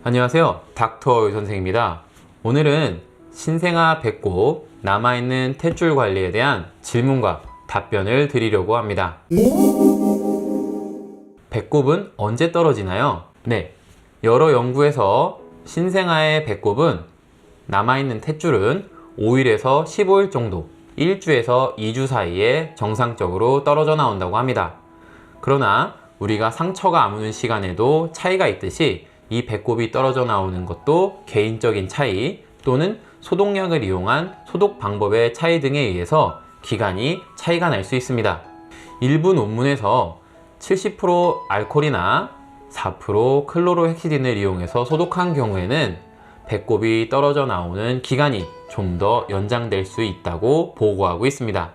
안녕하세요, 닥터 유 선생입니다. 오늘은 신생아 배꼽 남아있는 탯줄 관리에 대한 질문과 답변을 드리려고 합니다. 배꼽은 언제 떨어지나요? 네, 여러 연구에서 신생아의 배꼽은 남아있는 탯줄은 5일에서 15일 정도, 1주에서 2주 사이에 정상적으로 떨어져 나온다고 합니다. 그러나 우리가 상처가 아무는 시간에도 차이가 있듯이 이 배꼽이 떨어져 나오는 것도 개인적인 차이 또는 소독약을 이용한 소독 방법의 차이 등에 의해서 기간이 차이가 날 수 있습니다. 일부 논문에서 70% 알코올이나 4% 클로로헥시딘을 이용해서 소독한 경우에는 배꼽이 떨어져 나오는 기간이 좀 더 연장될 수 있다고 보고하고 있습니다.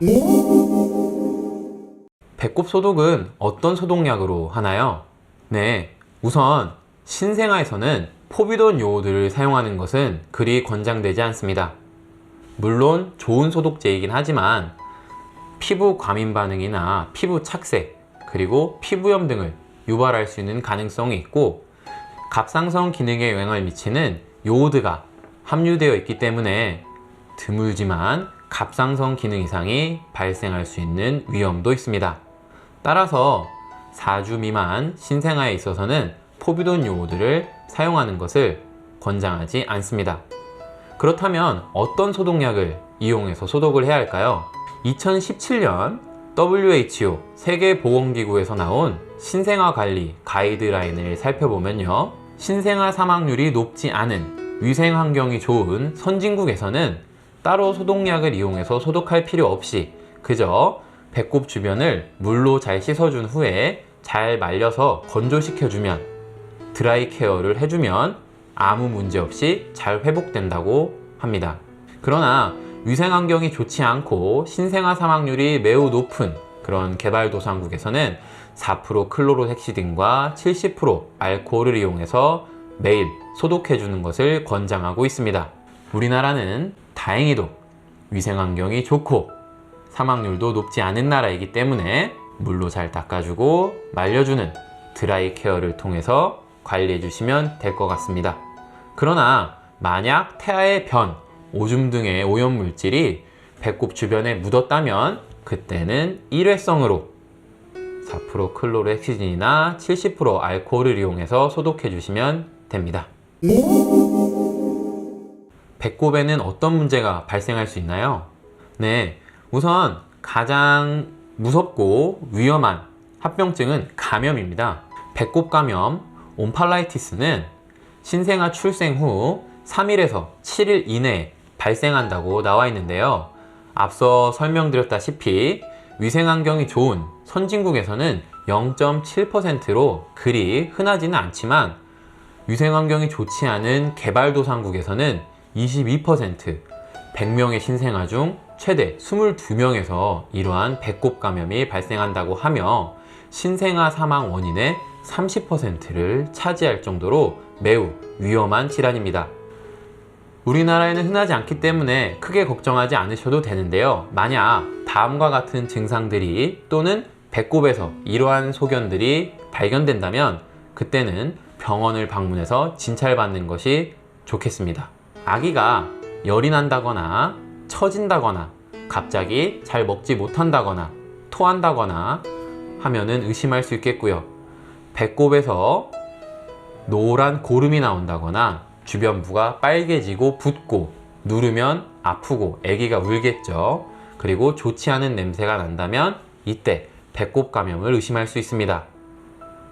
배꼽 소독은 어떤 소독약으로 하나요? 네, 우선 신생아에서는 포비돈 요오드를 사용하는 것은 그리 권장되지 않습니다. 물론 좋은 소독제이긴 하지만 피부 과민 반응이나 피부 착색, 그리고 피부염 등을 유발할 수 있는 가능성이 있고 갑상선 기능에 영향을 미치는 요오드가 함유되어 있기 때문에 드물지만 갑상선 기능 이상이 발생할 수 있는 위험도 있습니다. 따라서 4주 미만 신생아에 있어서는 포비돈 요오드를 사용하는 것을 권장하지 않습니다. 그렇다면 어떤 소독약을 이용해서 소독을 해야 할까요? 2017년 WHO 세계보건기구에서 나온 신생아 관리 가이드라인을 살펴보면요, 신생아 사망률이 높지 않은 위생 환경이 좋은 선진국에서는 따로 소독약을 이용해서 소독할 필요 없이 그저 배꼽 주변을 물로 잘 씻어준 후에 잘 말려서 건조시켜주면, 드라이 케어를 해주면 아무 문제 없이 잘 회복된다고 합니다. 그러나 위생 환경이 좋지 않고 신생아 사망률이 매우 높은 그런 개발도상국에서는 4% 클로로헥시딘과 70% 알코올을 이용해서 매일 소독해주는 것을 권장하고 있습니다. 우리나라는 다행히도 위생 환경이 좋고 사망률도 높지 않은 나라이기 때문에 물로 잘 닦아주고 말려주는 드라이 케어를 통해서 관리해 주시면 될 것 같습니다. 그러나 만약 태아의 변, 오줌 등의 오염물질이 배꼽 주변에 묻었다면 그때는 일회성으로 4% 클로로헥시딘이나 70% 알코올을 이용해서 소독해 주시면 됩니다. 배꼽에는 어떤 문제가 발생할 수 있나요? 네, 우선 가장 무섭고 위험한 합병증은 감염입니다. 배꼽 감염, 옴팔라이티스는 신생아 출생 후 3일에서 7일 이내에 발생한다고 나와 있는데요. 앞서 설명드렸다시피 위생 환경이 좋은 선진국에서는 0.7%로 그리 흔하지는 않지만 위생 환경이 좋지 않은 개발도상국에서는 22%, 100명의 신생아 중 최대 22명에서 이러한 배꼽 감염이 발생한다고 하며 신생아 사망 원인의 30%를 차지할 정도로 매우 위험한 질환입니다. 우리나라에는 흔하지 않기 때문에 크게 걱정하지 않으셔도 되는데요. 만약 다음과 같은 증상들이 또는 배꼽에서 이러한 소견들이 발견된다면 그때는 병원을 방문해서 진찰받는 것이 좋겠습니다. 아기가 열이 난다거나 처진다거나 갑자기 잘 먹지 못한다거나 토한다거나 하면은 의심할 수 있겠고요. 배꼽에서 노란 고름이 나온다거나 주변부가 빨개지고 붓고 누르면 아프고 아기가 울겠죠. 그리고 좋지 않은 냄새가 난다면 이때 배꼽 감염을 의심할 수 있습니다.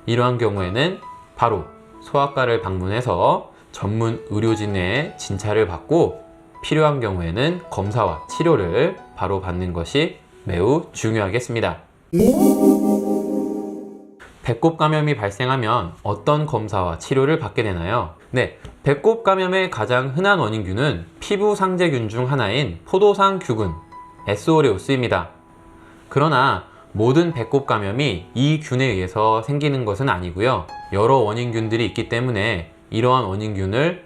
이러한 경우에는 바로 소아과를 방문해서 전문 의료진의 진찰을 받고 필요한 경우에는 검사와 치료를 바로 받는 것이 매우 중요하겠습니다. 배꼽 감염이 발생하면 어떤 검사와 치료를 받게 되나요? 네, 배꼽 감염의 가장 흔한 원인균은 피부 상재균 중 하나인 포도상균 에스오레우스입니다. 그러나 모든 배꼽 감염이 이 균에 의해서 생기는 것은 아니고요. 여러 원인균들이 있기 때문에 이러한 원인균을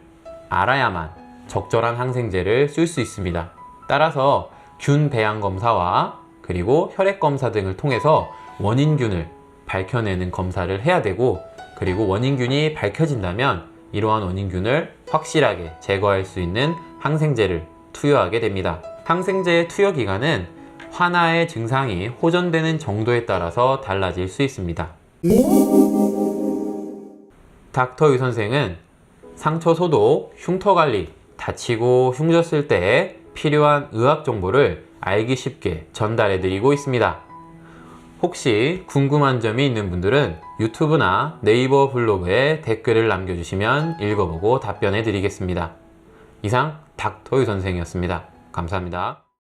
알아야만 적절한 항생제를 쓸 수 있습니다. 따라서 균 배양 검사와 그리고 혈액 검사 등을 통해서 원인균을 밝혀내는 검사를 해야 되고 그리고 원인균이 밝혀진다면 이러한 원인균을 확실하게 제거할 수 있는 항생제를 투여하게 됩니다. 항생제의 투여 기간은 하나의 증상이 호전되는 정도에 따라서 달라질 수 있습니다. 닥터 유 선생은 상처 소독, 흉터 관리, 다치고 흉졌을 때 필요한 의학 정보를 알기 쉽게 전달해 드리고 있습니다. 혹시 궁금한 점이 있는 분들은 유튜브나 네이버 블로그에 댓글을 남겨주시면 읽어보고 답변해 드리겠습니다. 이상 닥터 유 선생이었습니다. 감사합니다.